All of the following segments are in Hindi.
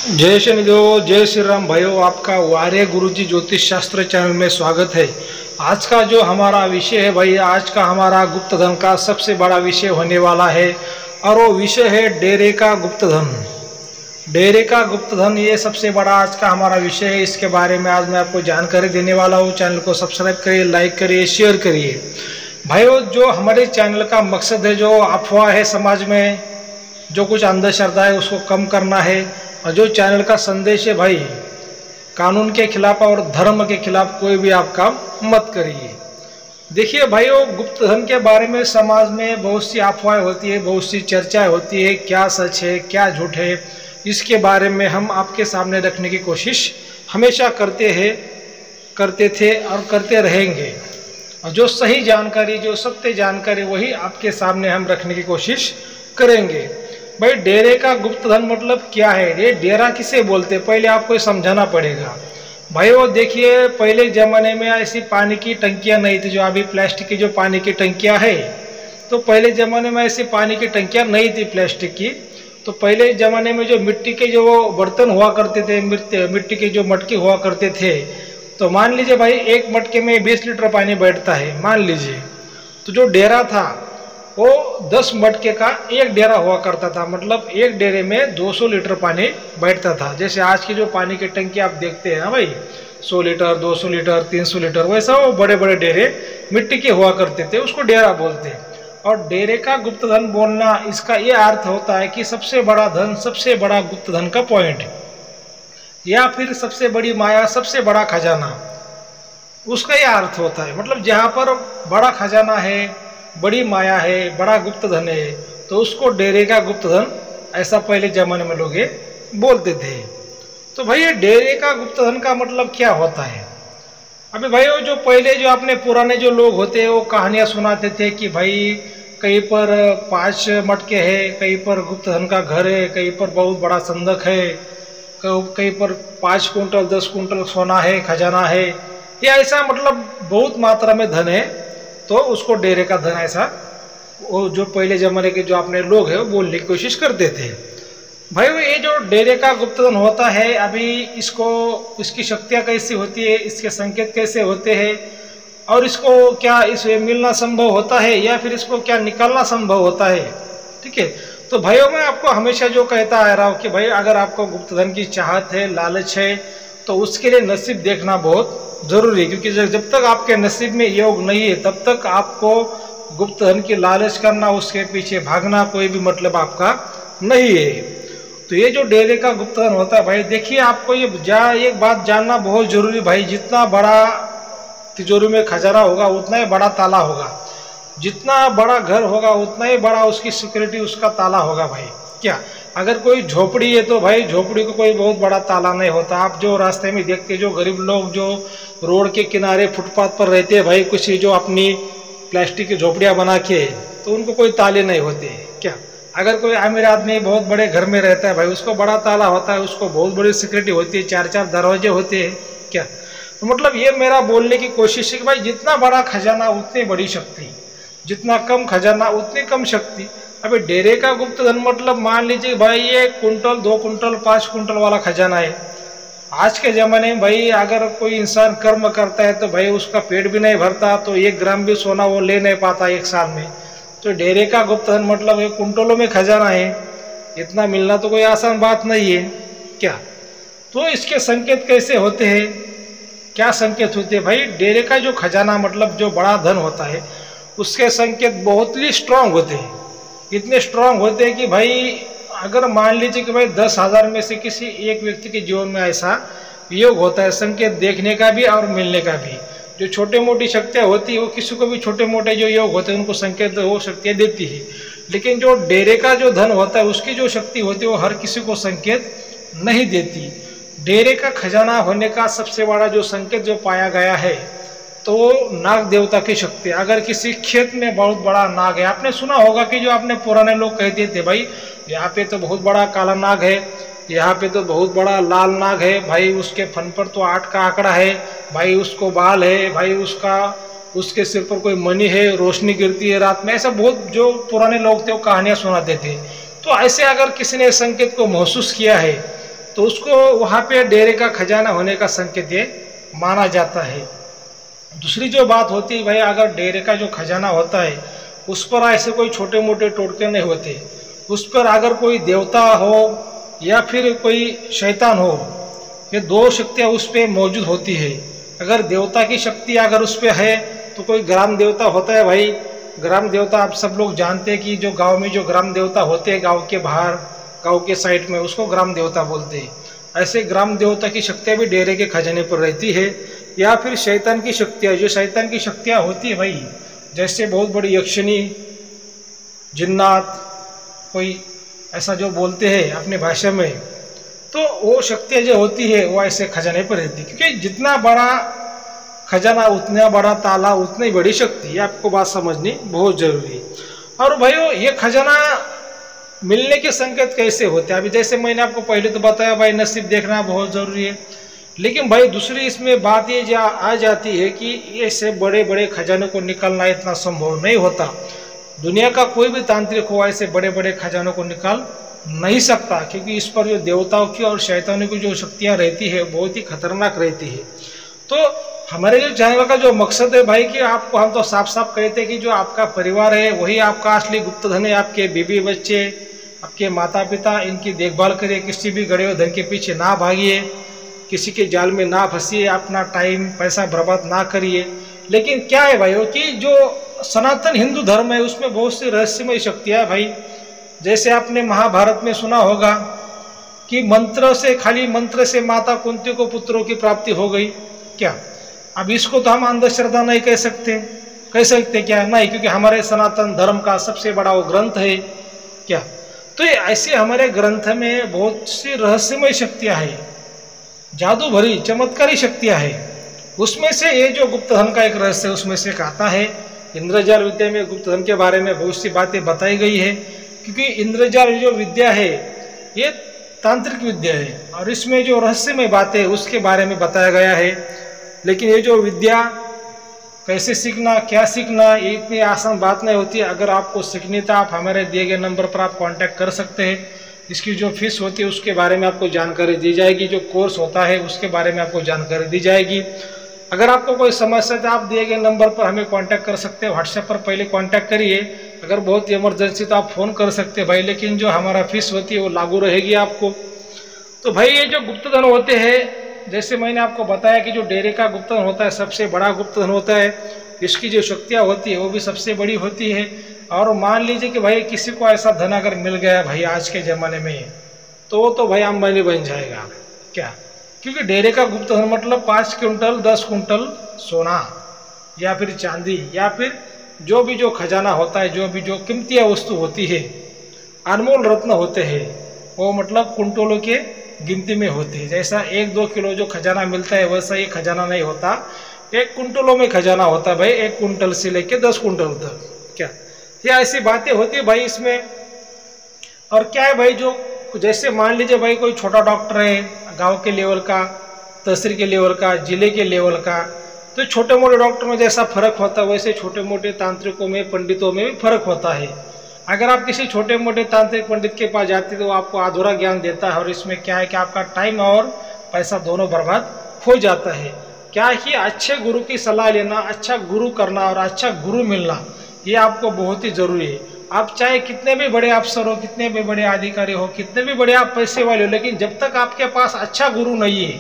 जय शनिदेव, जय श्री राम भाइयों। आपका वार्य गुरुजी ज्योतिष शास्त्र चैनल में स्वागत है। आज का जो हमारा विषय है भाई, आज का हमारा गुप्त धन का सबसे बड़ा विषय होने वाला है और वो विषय है डेरे का गुप्त धन। डेरे का गुप्त धन ये सबसे बड़ा आज का हमारा विषय है। इसके बारे में आज मैं आपको जानकारी देने वाला हूँ। चैनल को सब्सक्राइब करिए, लाइक करिए, शेयर करिए। भाइयों, जो हमारे चैनल का मकसद है, जो अफवाह है समाज में, जो कुछ अंधश्रद्धा है उसको कम करना है। और जो चैनल का संदेश है भाई, कानून के खिलाफ और धर्म के खिलाफ कोई भी आप काम मत करिए। देखिए भाइयों, गुप्त धन के बारे में समाज में बहुत सी अफवाहें होती है, बहुत सी चर्चाएं होती है। क्या सच है, क्या झूठ है, इसके बारे में हम आपके सामने रखने की कोशिश हमेशा करते थे और करते रहेंगे। और जो सही जानकारी, जो सत्य जानकारी, वही आपके सामने हम रखने की कोशिश करेंगे। भाई, डेरे का गुप्त धन मतलब क्या है, ये डेरा किसे बोलते हैं, पहले आपको समझाना पड़ेगा। भाई वो देखिए, पहले ज़माने में ऐसी पानी की टंकियां नहीं थी, जो अभी प्लास्टिक की जो पानी की टंकियां है। तो पहले ज़माने में ऐसी पानी की टंकियां नहीं थी प्लास्टिक की। तो पहले ज़माने में जो मिट्टी के जो बर्तन हुआ करते थे, मिट्टी के जो मटके हुआ करते थे, तो मान लीजिए भाई एक मटके में 20 लीटर पानी बैठता है मान लीजिए। तो जो डेरा था वो 10 मटके का एक डेरा हुआ करता था, मतलब एक डेरे में 200 लीटर पानी बैठता था। जैसे आज की जो पानी की टंकी आप देखते हैं ना भाई, 100 लीटर, 200 लीटर, 300 लीटर, वैसा वो बड़े बड़े डेरे मिट्टी के हुआ करते थे, उसको डेरा बोलते हैं। और डेरे का गुप्त धन बोलना, इसका ये अर्थ होता है कि सबसे बड़ा धन, सबसे बड़ा गुप्त धन का पॉइंट, या फिर सबसे बड़ी माया, सबसे बड़ा खजाना, उसका यह अर्थ होता है। मतलब जहाँ पर बड़ा खजाना है, बड़ी माया है, बड़ा गुप्त धन है, तो उसको डेरे का गुप्त धन, ऐसा पहले जमाने में लोग ये बोलते थे। तो भाई, ये डेरे का गुप्त धन का मतलब क्या होता है? अभी भाई वो जो पहले जो अपने पुराने जो लोग होते हैं, वो कहानियाँ सुनाते थे कि भाई कहीं पर 5 मटके है, कहीं पर गुप्त धन का घर है, कहीं पर बहुत बड़ा संदक है, कहीं पर 5 कुंटल 10 कुंटल सोना है, खजाना है, या ऐसा मतलब बहुत मात्रा में धन है। तो उसको डेरे का धन, ऐसा वो जो पहले जमाने के जो अपने लोग हैं वो बोलने की कोशिश करते थे। भाई ये जो डेरे का गुप्त धन होता है, अभी इसकी शक्तियाँ कैसी होती है, इसके संकेत कैसे होते हैं, और इसको क्या इसे मिलना संभव होता है या फिर इसको क्या निकालना संभव होता है, ठीक है। तो भाइयों, मैं आपको हमेशा जो कहता आ रहा हूँ कि भाई अगर आपको गुप्त धन की चाहत है, लालच है, तो उसके लिए नसीब देखना बहुत जरूरी है। क्योंकि जब तक आपके नसीब में योग नहीं है, तब तक आपको गुप्त धन की लालच करना, उसके पीछे भागना कोई भी मतलब आपका नहीं है। तो ये जो डेरे का गुप्त धन होता है भाई, देखिए आपको एक बात जानना बहुत जरूरी भाई, जितना बड़ा तिजोरी में खजाना होगा उतना ही बड़ा ताला होगा, जितना बड़ा घर होगा उतना ही बड़ा उसकी सिक्योरिटी, उसका ताला होगा भाई। क्या अगर कोई झोपड़ी है तो भाई झोपड़ी को कोई बहुत बड़ा ताला नहीं होता। आप जो रास्ते में देखते, जो गरीब लोग जो रोड के किनारे फुटपाथ पर रहते हैं भाई, कुछ जो अपनी प्लास्टिक की झोपड़ियाँ बना के, तो उनको कोई ताले नहीं होते। क्या अगर कोई अमीर आदमी बहुत बड़े घर में रहता है भाई, उसको बड़ा ताला होता है, उसको बहुत बड़ी सिक्योरिटी होती है, 4-4 दरवाजे होते हैं। क्या तो मतलब ये मेरा बोलने की कोशिश है कि भाई जितना बड़ा खजाना उतनी बड़ी शक्ति, जितना कम खजाना उतनी कम शक्ति। अभी डेरे का गुप्त धन मतलब मान लीजिए भाई ये कुंटल, 2 कुंटल, 5 कुंटल वाला खजाना है। आज के ज़माने में भाई अगर कोई इंसान कर्म करता है तो भाई उसका पेट भी नहीं भरता, तो 1 ग्राम भी सोना वो ले नहीं पाता एक साल में। तो डेरे का गुप्त धन मतलब ये कुंटलों में खजाना है, इतना मिलना तो कोई आसान बात नहीं है। क्या तो इसके संकेत कैसे होते हैं, क्या संकेत होते हैं भाई? डेरे का जो खजाना मतलब जो बड़ा धन होता है, उसके संकेत बहुत ही स्ट्रांग होते हैं। इतने स्ट्रांग होते हैं कि भाई अगर मान लीजिए कि भाई 10,000 में से किसी एक व्यक्ति के जीवन में ऐसा योग होता है, संकेत देखने का भी और मिलने का भी। जो छोटे मोटी शक्तियाँ होती है वो किसी को भी छोटे मोटे जो योग होते हैं उनको संकेत वो शक्तियाँ देती है, लेकिन जो डेरे का जो धन होता है उसकी जो शक्ति होती है वो हर किसी को संकेत नहीं देती। डेरे का खजाना होने का सबसे बड़ा जो संकेत जो पाया गया है, तो नाग देवता की शक्ति। अगर किसी खेत में बहुत बड़ा नाग है, आपने सुना होगा कि जो अपने पुराने लोग कहते थे भाई यहाँ पे तो बहुत बड़ा काला नाग है, यहाँ पे तो बहुत बड़ा लाल नाग है भाई, उसके फन पर तो 8 का आंकड़ा है भाई, उसको बाल है भाई, उसके सिर पर कोई मणि है, रोशनी गिरती है रात में। ऐसा बहुत जो पुराने लोग थे वो कहानियाँ सुनाते थे। तो ऐसे अगर किसी ने संकेत को महसूस किया है तो उसको वहाँ पे डेरे का खजाना होने का संकेत ये माना जाता है। दूसरी जो बात होती है भाई, अगर डेरे का जो खजाना होता है उस पर ऐसे कोई छोटे मोटे टोटके नहीं होते। उस पर अगर कोई देवता हो या फिर कोई शैतान हो, ये दो शक्तियाँ उस पर मौजूद होती है। अगर देवता की शक्ति अगर उस पर है तो कोई ग्राम देवता होता है भाई। ग्राम देवता आप सब लोग जानते हैं कि जो गांव में जो ग्राम देवता होते हैं, गांव के बाहर, गांव के साइड में, उसको ग्राम देवता बोलते हैं। ऐसे ग्राम देवता की शक्तियाँ भी डेरे के खजाने पर रहती है। या फिर शैतान की शक्तियाँ, जो शैतान की शक्तियाँ होती है भाई, जैसे बहुत बड़ी यक्षिणी, जिन्नात, कोई ऐसा जो बोलते हैं अपनी भाषा में, तो वो शक्तियाँ जो होती है वो ऐसे खजाने पर रहती है। क्योंकि जितना बड़ा खजाना उतना बड़ा ताला उतनी बड़ी शक्ति है। आपको बात समझनी बहुत जरूरी है। और भाई ये खजाना मिलने के संकेत कैसे होते हैं? अभी जैसे मैंने आपको पहले तो बताया भाई, नसीब देखना बहुत जरूरी है। लेकिन भाई दूसरी इसमें बात ये आ जाती है कि ऐसे बड़े बड़े खजानों को निकालना इतना संभव नहीं होता। दुनिया का कोई भी तांत्रिक हो ऐसे बड़े बड़े खजानों को निकाल नहीं सकता, क्योंकि इस पर जो देवताओं की और शैतानों की जो शक्तियाँ रहती है बहुत ही खतरनाक रहती है। तो हमारे जो चैनल का जो मकसद है भाई कि आपको हम तो साफ साफ कहते हैं कि जो आपका परिवार है वही आपका असली गुप्त धन है। आपके बीवी बच्चे, आपके माता पिता, इनकी देखभाल करिए। किसी भी गड़े हुए धन के पीछे ना भागिए, किसी के जाल में ना फंसिए, अपना टाइम पैसा बर्बाद ना करिए। लेकिन क्या है भाई कि जो सनातन हिंदू धर्म है उसमें बहुत सी रहस्यमय शक्तियाँ है भाई। जैसे आपने महाभारत में सुना होगा कि मंत्र से, खाली मंत्र से माता कुंती को पुत्रों की प्राप्ति हो गई। क्या अब इसको तो हम अंधश्रद्धा नहीं कह सकते क्या? नहीं, क्योंकि हमारे सनातन धर्म का सबसे बड़ा वो ग्रंथ है। क्या तो ये ऐसे हमारे ग्रंथ में बहुत सी रहस्यमय शक्तियाँ हैं, जादू भरी चमत्कारी शक्तियाँ हैं। उसमें से ये जो गुप्त धन का एक रहस्य उसमें से एक आता है। इंद्रजाल विद्या में गुप्त धन के बारे में बहुत सी बातें बताई गई है, क्योंकि इंद्रजाल जो विद्या है ये तांत्रिक विद्या है और इसमें जो रहस्यमय बातें उसके बारे में बताया गया है। लेकिन ये जो विद्या कैसे सीखना, क्या सीखना, ये इतनी आसान बात नहीं होती। अगर आपको सीखनी तो आप हमारे दिए गए नंबर पर आप कांटेक्ट कर सकते हैं। इसकी जो फीस होती है उसके बारे में आपको जानकारी दी जाएगी, जो कोर्स होता है उसके बारे में आपको जानकारी दी जाएगी। अगर आपको कोई समस्या है तो आप दिए गए नंबर पर हमें कांटेक्ट कर सकते हैं। व्हाट्सएप पर पहले कांटेक्ट करिए, अगर बहुत इमरजेंसी तो आप फ़ोन कर सकते हैं भाई। लेकिन जो हमारा फीस होती है वो लागू रहेगी आपको। तो भाई ये जो गुप्त धन होते हैं, जैसे मैंने आपको बताया कि जो डेरे का गुप्त धन होता है सबसे बड़ा गुप्त धन होता है। इसकी जो शक्तियाँ होती है वो भी सबसे बड़ी होती है। और मान लीजिए कि भाई किसी को ऐसा धन अगर मिल गया भाई आज के ज़माने में, तो वो तो भाई अंबानी बन जाएगा। क्या? क्योंकि डेरे का गुप्त धन मतलब 5 क्विंटल 10 क्विंटल सोना या फिर चांदी या फिर जो भी जो खजाना होता है, जो भी जो कीमती वस्तु होती है, अनमोल रत्न होते हैं, वो मतलब कुंटलों के गिनती में होती है। जैसा 1-2 किलो जो खजाना मिलता है वैसा ये खजाना नहीं होता, 1 कुंटलों में खजाना होता है भाई, 1 कुंटल से लेके 10 कुंटल तक। क्या ये ऐसी बातें होती है भाई इसमें। और क्या है भाई, जो जैसे मान लीजिए भाई कोई छोटा डॉक्टर है, गांव के लेवल का, तहसील के लेवल का, जिले के लेवल का, तो छोटे मोटे डॉक्टर में जैसा फर्क होता है वैसे छोटे मोटे तांत्रिकों में, पंडितों में भी फर्क होता है। अगर आप किसी छोटे मोटे तांत्रिक पंडित के पास जाते तो वो आपको अधूरा ज्ञान देता है और इसमें क्या है कि आपका टाइम और पैसा दोनों बर्बाद हो जाता है। क्या है कि अच्छे गुरु की सलाह लेना, अच्छा गुरु करना और अच्छा गुरु मिलना ये आपको बहुत ही जरूरी है। आप चाहे कितने भी बड़े अफसर हो, कितने भी बड़े अधिकारी हो, कितने भी बड़े आप पैसे वाले हो, लेकिन जब तक आपके पास अच्छा गुरु नहीं है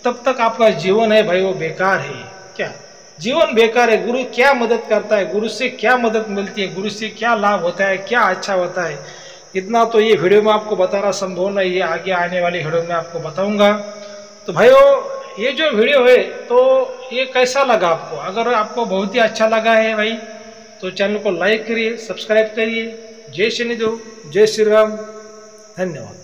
तब तक आपका जीवन है भाई वो बेकार है। क्या जीवन बेकार है। गुरु क्या मदद करता है, गुरु से क्या मदद मिलती है, गुरु से क्या लाभ होता है, क्या अच्छा होता है, इतना तो ये वीडियो में आपको बताना संभव नहीं है। आगे आने वाली वीडियो में आपको बताऊंगा। तो भाइयों ये जो वीडियो है तो ये कैसा लगा आपको? अगर आपको बहुत ही अच्छा लगा है भाई तो चैनल को लाइक करिए, सब्सक्राइब करिए। जय शनिदेव, जय श्री राम, धन्यवाद।